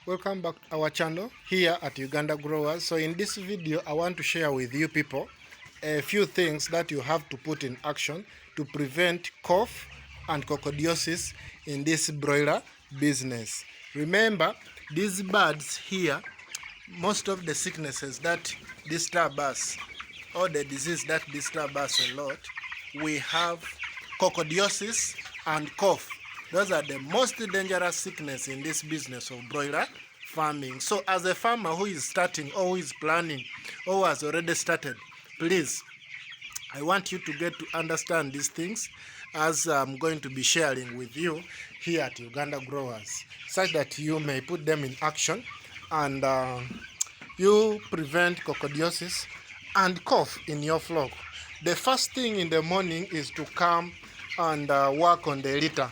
welcome back to our channel here at Uganda Growers. So in this video I want to share with you people a few things that you have to put in action to prevent cough and coccidiosis in this broiler business. Remember, these birds here, most of the sicknesses that disturb us or the disease that disturb us a lot, we have coccidiosis and cough. Those are the most dangerous sickness in this business of broiler farming. So as a farmer who is starting or who is planning or who has already started, please, I want you to get to understand these things as I'm going to be sharing with you here at Uganda Growers, such that you may put them in action and you prevent coccidiosis and cough in your flock. The first thing in the morning is to come and work on the litter.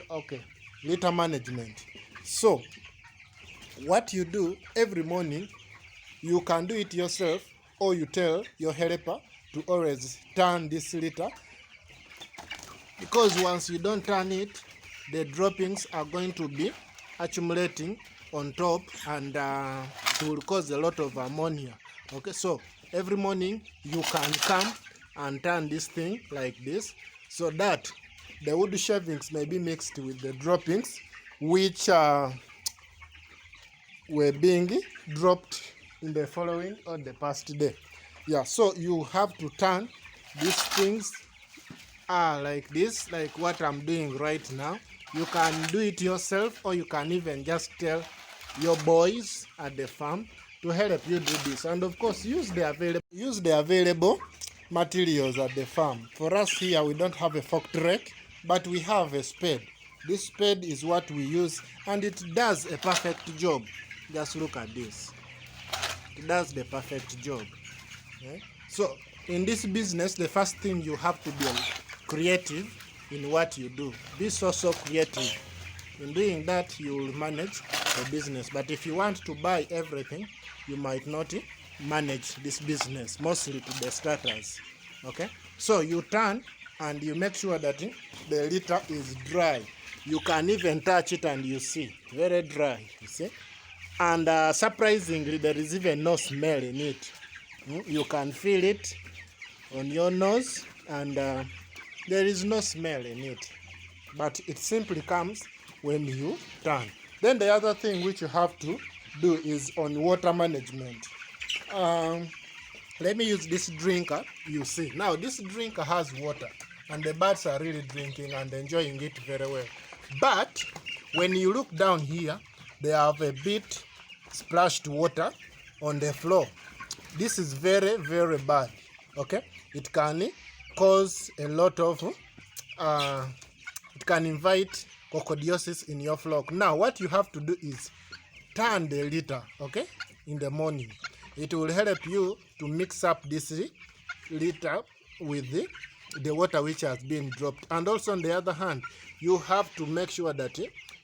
Okay, litter management. So what you do every morning, you can do it yourself or you tell your helper to always turn this litter, because once you don't turn it, the droppings are going to be accumulating on top and it will cause a lot of ammonia. Okay, so every morning you can come and turn this thing like this, so that the wood shavings may be mixed with the droppings which were being dropped in the following or the past day. Yeah, so you have to turn these things like this, like what I'm doing right now. You can do it yourself or you can even just tell your boys at the farm to help you do this. And of course, use the available materials at the farm. For us here, we don't have a forked rake, but we have a spade. This spade is what we use and it does a perfect job. Just look at this. It does the perfect job. Okay? So in this business, the first thing you have to be creative in what you do. Be so creative. In doing that, you will manage the business. But if you want to buy everything, you might not manage this business, mostly to the starters. Okay, so you turn and you make sure that the litter is dry. You can even touch it and you see very dry, you see. And surprisingly, there is even no smell in it. You can feel it on your nose and there is no smell in it, but it simply comes when you turn. Then the other thing which you have to do is on water management. Let me use this drinker. You see, now this drinker has water and the birds are really drinking and enjoying it very well. But when you look down here, they have a bit splashed water on the floor. This is very bad. Okay, it can cause a lot of it can invite coccidiosis in your flock. Now what you have to do is turn the litter, okay, in the morning. It will help you to mix up this litter with the water which has been dropped. And also on the other hand, you have to make sure that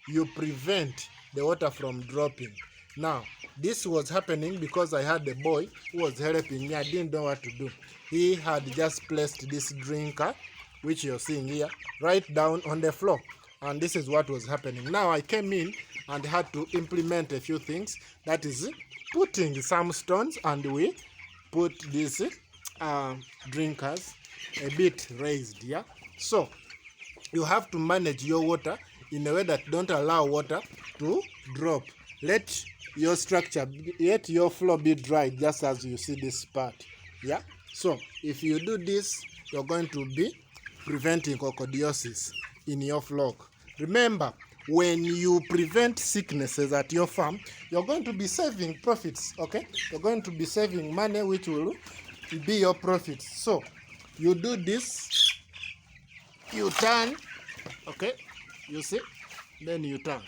you prevent the water from dropping. Now this was happening because I had a boy who was helping me. I didn't know what to do. He had just placed this drinker, which you're seeing here, right down on the floor. And this is what was happening. Now I came in and had to implement a few things. That is putting some stones, and we put these drinkers a bit raised. Yeah. So you have to manage your water in a way that don't allow water to drop. Let your structure, let your floor be dry, just as you see this part. Yeah. So if you do this, you're going to be preventing coccidiosis in your flock. Remember, when you prevent sicknesses at your farm, you're going to be saving profits. Okay, you're going to be saving money, which will be your profits. So you do this, you turn, okay, you see, then you turn.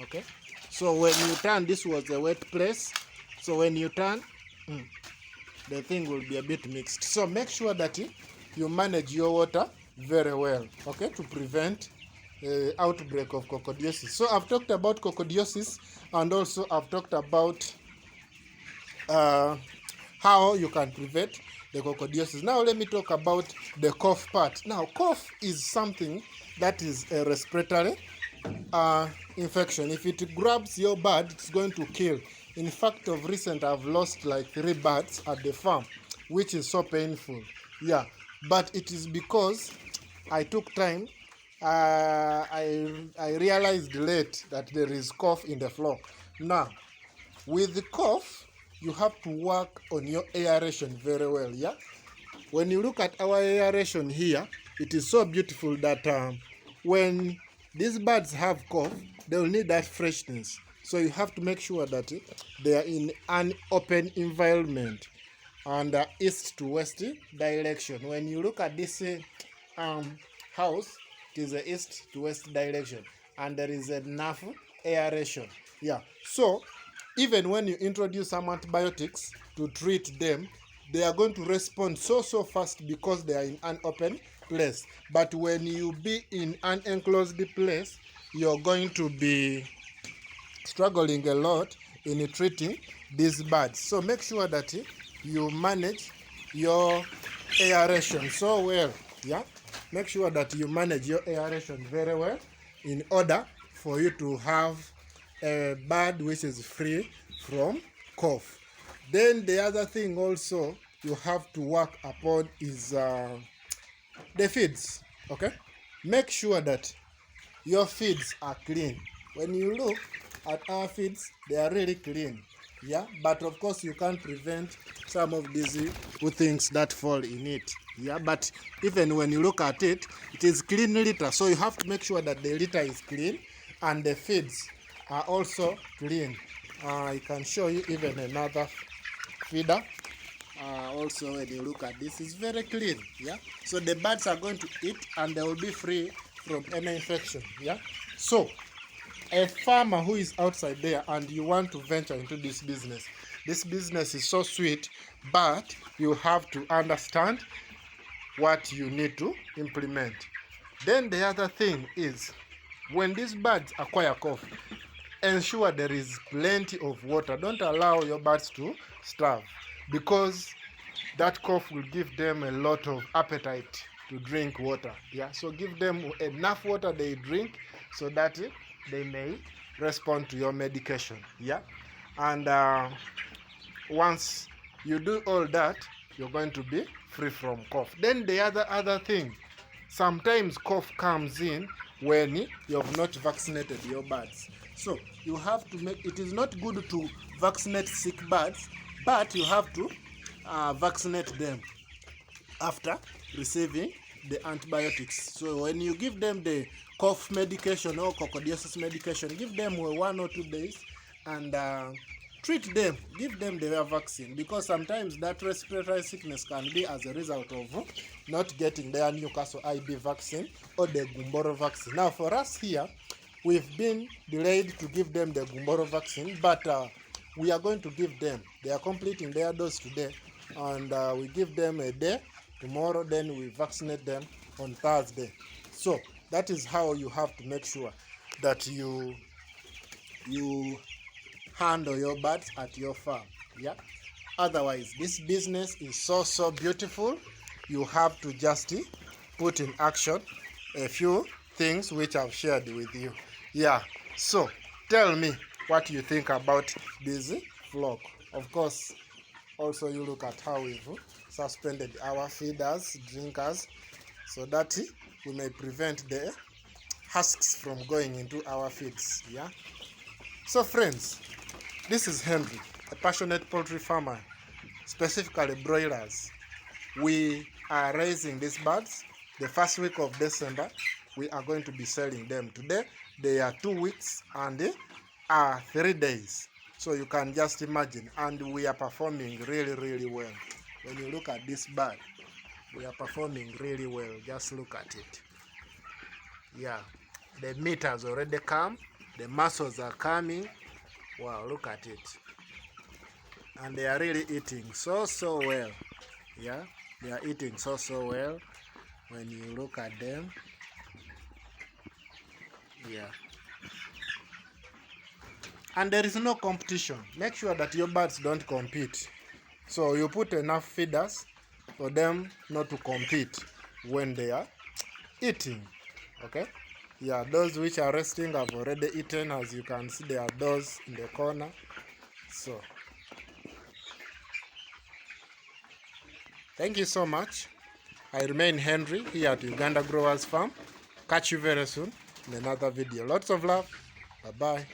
Okay, so when you turn, this was a wet place, so when you turn, the thing will be a bit mixed. So make sure that you manage your water very well, okay, to prevent outbreak of coccidiosis. So I've talked about coccidiosis and also I've talked about how you can prevent the coccidiosis. Now let me talk about the cough part. Now cough is something that is a respiratory infection. If it grabs your bird, it's going to kill. In fact, of recent, I've lost like 3 birds at the farm, which is so painful. Yeah, but it is because I took time. I realized late that there is cough in the flock. Now, with the cough, you have to work on your aeration very well. Yeah, when you look at our aeration here, it is so beautiful that when these birds have cough, they will need that freshness. So you have to make sure that they are in an open environment and east to west direction. When you look at this house, it is a east to west direction, and there is enough aeration. Yeah. So even when you introduce some antibiotics to treat them, they are going to respond so fast because they are in an open place. But when you be in an enclosed place, you're going to be struggling a lot in treating these birds. So make sure that you manage your aeration so well. Yeah, make sure that you manage your aeration very well in order for you to have a bird which is free from cough. Then the other thing also you have to work upon is the feeds. Okay, make sure that your feeds are clean. When you look at our feeds, they are really clean. Yeah, but of course you can't prevent some of these things that fall in it. Yeah, but even when you look at it, it is clean litter. So you have to make sure that the litter is clean and the feeds are also clean. I can show you even another feeder. Also, when you look at this, it's very clean. Yeah, so the birds are going to eat and they will be free from any infection. Yeah, so a farmer who is outside there and you want to venture into this business is so sweet, but you have to understand what you need to implement. Then the other thing is, when these birds acquire cough, ensure there is plenty of water. Don't allow your birds to starve, because that cough will give them a lot of appetite to drink water. Yeah, so give them enough water they drink so that they may respond to your medication. Yeah, and once you do all that, you're going to be free from cough. Then the other thing, sometimes cough comes in when you have not vaccinated your birds. So you have to make it is not good to vaccinate sick birds, but you have to vaccinate them after receiving the antibiotics. So when you give them the cough medication or coccidiosis medication, give them 1 or 2 days and treat them, give them the vaccine, because sometimes that respiratory sickness can be as a result of not getting their Newcastle IB vaccine or the Gumboro vaccine. Now for us here, we've been delayed to give them the Gumboro vaccine, but we are going to give them. They are completing their dose today, and we give them a day tomorrow, then we vaccinate them on Thursday. So that is how you have to make sure that you handle your birds at your farm. Yeah, otherwise this business is so beautiful. You have to just put in action a few things which I've shared with you. Yeah, so tell me what you think about this flock. Of course, also you look at how we've suspended our feeders, drinkers, so that we may prevent the husks from going into our feeds. Yeah, so friends, this is Henry, a passionate poultry farmer, specifically broilers. We are raising these birds. The first week of December, we are going to be selling them. Today, they are 2 weeks and 3 days. So you can just imagine, and we are performing really well. When you look at this bird, we are performing really well. Just look at it. Yeah, the meat has already come, the muscles are coming. Wow, look at it. And they are really eating so well. Yeah, they are eating so well when you look at them. Yeah, and there is no competition. Make sure that your birds don't compete. So you put enough feeders for them not to compete when they are eating. Okay, Yeah, those which are resting have already eaten. As you can see, there are those in the corner. So, thank you so much. I remain Henry here at Uganda Growers Farm. Catch you very soon in another video. Lots of love. Bye-bye.